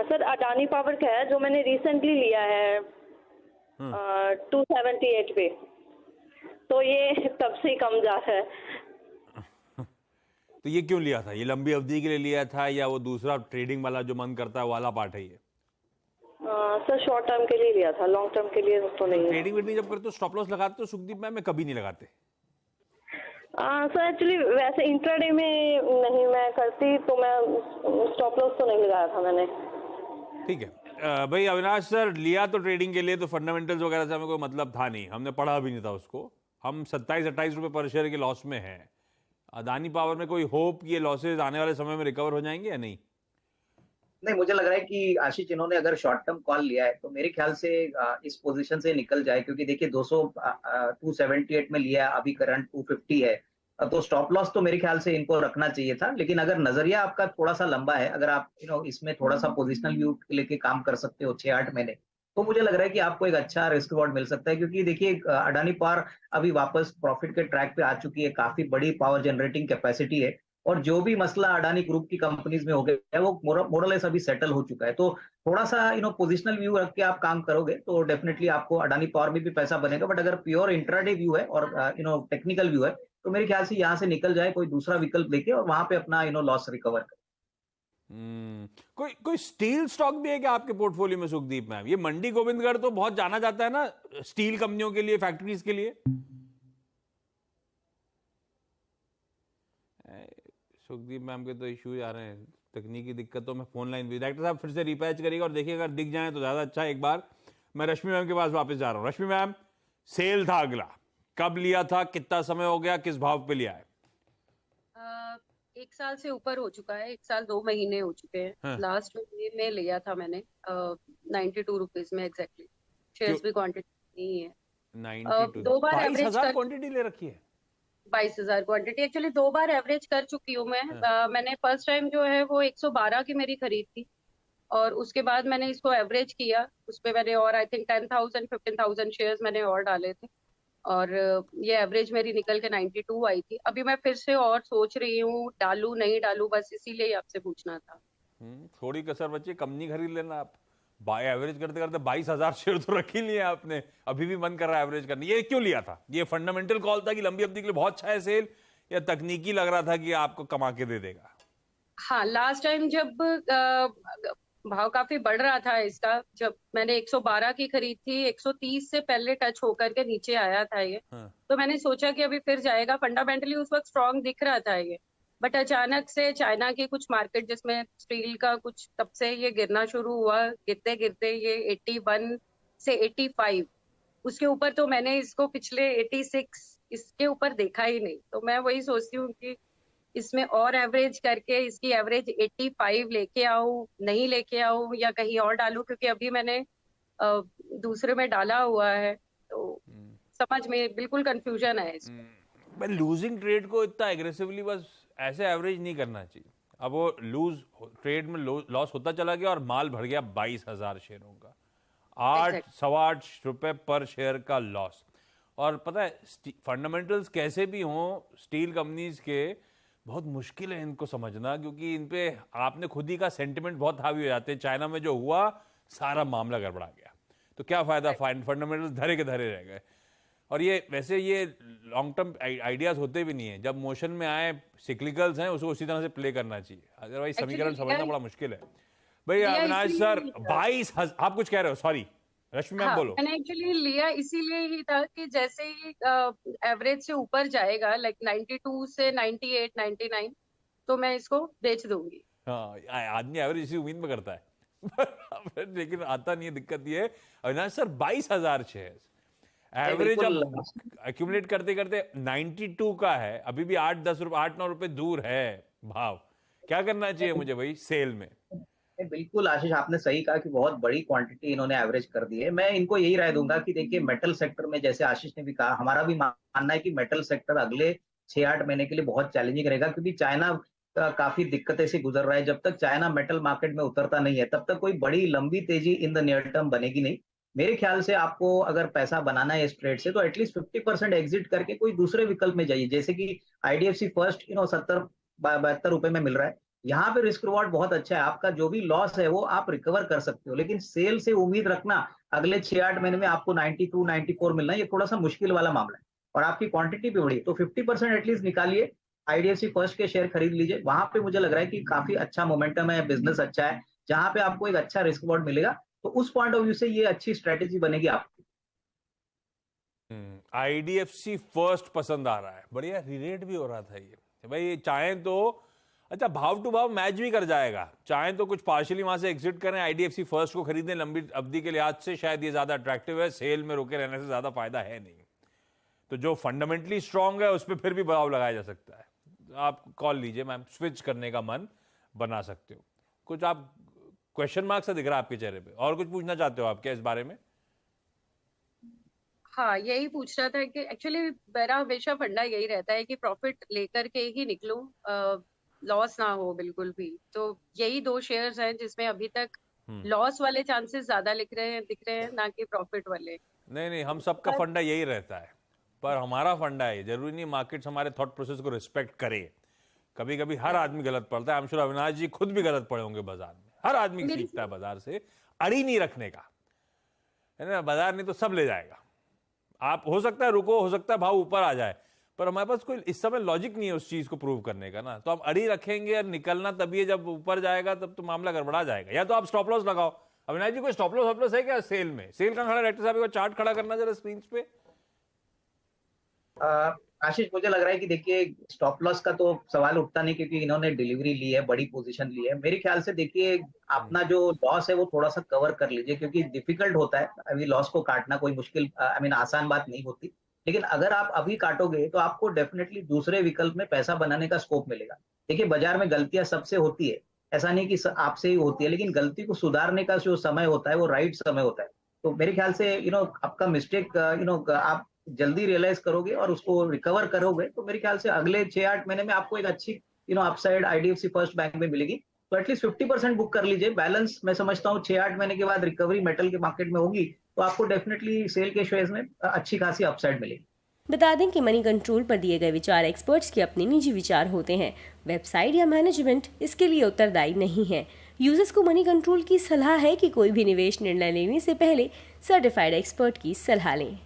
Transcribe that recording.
Sir Adani power का है जो मैंने रिसेंटली लिया है हम्म 278 पे, तो ये तब से ही कम जा रहा है। तो ये क्यों लिया था? ये लंबी अवधि के लिए लिया था या वो दूसरा ट्रेडिंग वाला जो मन करता है वाला पार्ट है ये? सर शॉर्ट टर्म के लिए लिया था, लॉन्ग टर्म के लिए तो तो नहीं है। ट्रेडिंग वेडिंग जब करते हो स्टॉप लॉस लगाते हो सुखदीप मैम? मैं कभी नहीं लगाते। सर एक्चुअली वैसे इंट्राडे में नहीं मैं करती, तो मैं स्टॉप लॉस तो नहीं लगाया था मैंने। ठीक है। भाई अविनाश सर, लिया तो ट्रेडिंग के लिए, तो फंडामेंटल्स वगैरह से हमें कोई मतलब था नहीं, हमने पढ़ा भी नहीं था उसको। हम 27-28 रुपए पर शेयर के लॉस में हैं। अदानी पावर में कोई होप ये लॉसेज आने वाले समय में रिकवर हो जाएंगे या नहीं? नहीं, मुझे लग रहा है कि आशीष इन्होंने अगर शॉर्ट टर्म कॉल लिया है तो मेरे ख्याल से इस पोजीशन से निकल जाए, क्योंकि देखिए 278 में लिया है, अभी करंट 250 है। तो स्टॉप लॉस तो मेरे ख्याल से इनको रखना चाहिए था, लेकिन अगर नजरिया आपका थोड़ा सा लंबा है, अगर आप इसमें थोड़ा सा पोजिशनल व्यू लेके काम कर सकते हो 6-8 महीने, तो मुझे लग रहा है कि आपको एक अच्छा रिस्क रिवॉर्ड मिल सकता है। क्योंकि देखिए अडानी पावर अभी वापस प्रॉफिट के ट्रैक पे आ चुकी है, काफी बड़ी पावर जनरेटिंग कैपेसिटी है, और जो भी मसला अडानी ग्रुप की कंपनीज में हो गया है वो मोरलेस अभी सेटल हो चुका है। तो थोड़ा सा पोजिशनल व्यू रख के आप काम करोगे तो डेफिनेटली आपको अडानी पावर में भी पैसा बनेगा। बट अगर प्योर इंट्राडे व्यू है और टेक्निकल व्यू है, तो मेरे ख्याल से यहाँ से निकल जाए, कोई दूसरा विकल्प लेके, और वहां पे अपना लॉस रिकवर करे। कोई कोई स्टील स्टॉक भी है क्या आपके पोर्टफोलियो में सुखदीप मैम? ये मंडी गोविंदगढ़ तो बहुत जाना जाता है ना स्टील कंपनियों के लिए, फैक्ट्रीज के लिए। सुखदीप मैम के तो इश्यूज आ रहे हैं, तकनीकी दिक्कतों में फोन लाइन भी। डायरेक्टर साहब फिर से रिपैच करिएगा और देखिए अगर दिख जाए तो ज्यादा अच्छा है। एक बार मैं रश्मि मैम के पास वापस जा रहा हूं। रश्मि मैम, सेल था अगला, कब लिया था, कितना समय हो गया, किस भाव पे लिया है? 1 साल से ऊपर हो चुका है, 1 साल 2 महीने हो चुके हैं। हाँ। लास्ट में लिया था मैंने 92 रुपीज में एग्जैक्टली। शेयर्स भी क्वांटिटी नहीं है। 92? 2 बार एवरेज 22,000 कर क्वांटिटी ले रखी है? 22,000 क्वांटिटी एक्चुअली 2 बार एवरेज कर चुकी हूँ मैं। मैंने फर्स्ट टाइम जो है वो 112 की मेरी खरीद थी, और उसके बाद मैंने इसको एवरेज किया। उस पे मैंने और आई थिंक 10,000 15,000 शेयर्स मैंने और डाले थे, और ये एवरेज मेरी निकल के 92 आई थी। अभी मैं फिर से और सोच रही हूँ डालू नहीं डालू, बस इसीलिए आपसे पूछना था। थोड़ी कसर बची, कंपनी खरीद लेना आप। बाय एवरेज करते करते 22,000 शेयर तो रख ही लिए आपने, अभी भी मन कर रहा है एवरेज करने। ये क्यों लिया था? ये फंडामेंटल कॉल था कि लंबी अवधि के लिए बहुत अच्छा है सेल, या तकनीकी लग रहा था कि आपको कमा के दे देगा? हाँ, लास्ट टाइम जब भाव काफी बढ़ रहा था इसका, जब मैंने 112 की खरीद थी, 130 से पहले टच होकर के नीचे आया था ये। हाँ। तो मैंने सोचा कि अभी फिर जाएगा, फंडामेंटली उस वक्त स्ट्रांग दिख रहा था ये। बट अचानक से चाइना की कुछ मार्केट जिसमें स्टील का कुछ, तब से ये गिरना शुरू हुआ। गिरते गिरते ये 81 से 85, उसके ऊपर तो मैंने इसको पिछले 86 इसके ऊपर देखा ही नहीं। तो मैं वही सोचती हूँ कि इसमें और एवरेज करके इसकी एवरेज 85 लेके आऊं, नहीं लेके आऊं, या कहीं और डालूं, क्योंकि अभी मैंने दूसरे में डाला हुआ है। तो समझ में बिल्कुल कंफ्यूजन है इसमें। मैं लूजिंग ट्रेड को इतना एग्रेसिवली बस ऐसे एवरेज नहीं करना चाहिए। अब वो लूज ट्रेड में लॉस होता चला गया और माल भर गया 22,000 शेयरों का, 8-8.25 रुपए पर शेयर का लॉस। और पता है फंडामेंटल्स कैसे भी हों स्टील कंपनीज के, बहुत मुश्किल है इनको समझना, क्योंकि इन पे आपने खुद ही का सेंटिमेंट बहुत हावी हो जाते हैं। चाइना में जो हुआ सारा मामला गड़बड़ा गया, तो क्या फायदा, फंडामेंटल्स धरे के धरे रह गए। और ये वैसे ये लॉन्ग टर्म आइडियाज होते भी नहीं है, जब मोशन में आए सिक्लिकल्स हैं उसको उसी तरह से प्ले करना चाहिए, अदरवाइज समीकरण समझना बड़ा मुश्किल है। भाई अविनाश सर 22,000 आप कुछ कह रहे हो? सॉरी रश्मि मैम बोलो। मैंने एक्चुअली लिया इसीलिए ही था कि जैसे ही एवरेज से ऊपर जाएगा, लाइक 92 से 98 99, तो मैं इसको बेच दूंगी। हाँ, आदमी एवरेज इसी उम्मीद में करता है लेकिन आता नहीं है। दिक्कत ये है अविनाश सर 22,000 शेयर एवरेज अब एक्यूमुलेट करते करते 92 का है, अभी भी 8-10 रुपए 8-9 रुपए दूर है भाव। क्या करना चाहिए मुझे भाई सेल में? बिल्कुल आशीष, आपने सही कहा कि बहुत बड़ी क्वांटिटी इन्होंने एवरेज कर दी है। मैं इनको यही राय दूंगा कि देखिए मेटल सेक्टर में, जैसे आशीष ने भी कहा, हमारा भी मानना है कि मेटल सेक्टर अगले 6-8 महीने के लिए बहुत चैलेंजिंग रहेगा, क्योंकि चाइना काफी दिक्कतें से गुजर रहा है। जब तक चाइना मेटल मार्केट में उतरता नहीं है तब तक कोई बड़ी लंबी तेजी इन द नियर टर्म बनेगी नहीं। मेरे ख्याल से आपको अगर पैसा बनाना है इस ट्रेड से, तो एटलीस्ट 50% एग्जिट करके कोई दूसरे विकल्प में जाइए। जैसे कि आईडीएफसी फर्स्ट 70-72 रुपए में मिल रहा है, यहाँ पे रिस्क रिवॉर्ड बहुत अच्छा है, आपका जो भी लॉस है वो आप रिकवर कर सकते हो, लेकिन सेल से उम्मीद रखना अगले 6-8 महीने में आपको 92, 94 मिलना, ये थोड़ा सा मुश्किल वाला मामला है। और आपकी क्वांटिटी भी बड़ी, तो 50% एटलीस्ट निकालिए, आईडीएफसी फर्स्ट के शेयर खरीद लीजिए, वहां पे मुझे लग रहा है कि काफी अच्छा मोमेंटम है, बिजनेस अच्छा है, जहां पे आपको एक अच्छा रिस्क रिवॉर्ड मिलेगा, तो उस पॉइंट ऑफ व्यू से ये अच्छी स्ट्रेटेजी बनेगी आपकी। आईडीएफसी फर्स्ट पसंद आ रहा है, बढ़िया रीरेट भी हो रहा था ये भाई, चाहें तो अच्छा भाव टू भाव मैच भी कर जाएगा, चाहें तो कुछ पार्शियली वहां से एग्जिट करें, आईडीएफसी फर्स्ट को खरीदें, लंबी अवधि के लिहाज से शायद ये ज्यादा अट्रैक्टिव है, सेल में रुके रहने से ज्यादा फायदा है नहीं। तो जो फंडामेंटली स्ट्रांग है उस पर फिर भी भाव लगाया जा सकता है, आप कॉल लीजिए मैम, स्विच करने का मन बना सकते हो। कुछ आप क्वेश्चन मार्क सा दिख रहा है आपके चेहरे पे, और कुछ पूछना चाहते हो आप क्या इस बारे में? हाँ, यही पूछ रहा था कि एक्चुअली मेरा हमेशा फंडा यही रहता है कि प्रॉफिट लेकर के ही निकलूं, लॉस ना हो बिल्कुल भी। तो यही 2 शेयर्स हैं जिसमें अभी तक लॉस वाले चांसेस ज्यादा दिख रहे हैं ना कि प्रॉफिट वाले। नहीं, हम सबका फंडा यही रहता है, पर हमारा फंडा है, जरूरी नहीं मार्केट्स हमारे थॉट प्रोसेस को रिस्पेक्ट करे। कभी कभी हर आदमी गलत पड़ता है, I'm sure अविनाश जी खुद भी गलत पड़े होंगे बाजार में, हर आदमी सीखता है बाजार से, अड़ी नहीं रखने का, है ना, बाजार नहीं तो सब ले जाएगा। आप हो सकता है रुको, हो सकता है भाव ऊपर आ जाए, पर हमारे पास कोई इस समय लॉजिक नहीं है उस चीज को प्रूव करने का ना, तो हम अड़ी रखेंगे और निकलना तभी है जब ऊपर जाएगा, तब तो मामला गड़बड़ा जाएगा। या तो आप स्टॉप लॉस लगाओ। अविनाश जी कोई स्टॉप लॉस है क्या सेल में? सेल कहां खड़ा, डायरेक्टर साहब को चार्ट खड़ा करना जरा स्क्रीन पे। आशीष, मुझे लग रहा है कि देखिए स्टॉप लॉस का तो सवाल उठता नहीं, क्योंकि इन्होंने डिलीवरी ली है, बड़ी पोजीशन ली है। मेरे ख्याल से देखिए अपना जो लॉस है वो थोड़ा सा कवर कर लीजिए, क्योंकि डिफिकल्ट होता है अभी लॉस को काटना, कोई मुश्किल आसान बात नहीं होती, लेकिन अगर आप अभी काटोगे तो आपको डेफिनेटली दूसरे विकल्प में पैसा बनाने का स्कोप मिलेगा। देखिए बाजार में गलतियां सबसे होती है, ऐसा नहीं कि आपसे ही होती है, लेकिन गलती को सुधारने का जो समय होता है वो राइट समय होता है। तो मेरे ख्याल से आपका मिस्टेक आप जल्दी रियलाइज करोगे और उसको रिकवर करोगे, तो मेरे ख्याल से अगले 6-8 महीने में आपको एक अच्छी अपसाइड आईडीएफसी फर्स्ट बैंक में मिलेगी। तो एटलीस्ट 50% बुक कर लीजिए, बैलेंस मैं समझता हूँ 6-8 महीने के बाद रिकवरी मेटल के मार्केट में होगी, तो आपको डेफिनेटली सेल के शेयर्स में अच्छी खासी अपसाइड मिलेगी। बता दें कि मनी कंट्रोल पर दिए गए विचार एक्सपर्ट्स के अपने निजी विचार होते हैं, वेबसाइट या मैनेजमेंट इसके लिए उत्तरदायी नहीं है। यूजर्स को मनी कंट्रोल की सलाह है कि कोई भी निवेश निर्णय लेने से पहले सर्टिफाइड एक्सपर्ट की सलाह लें।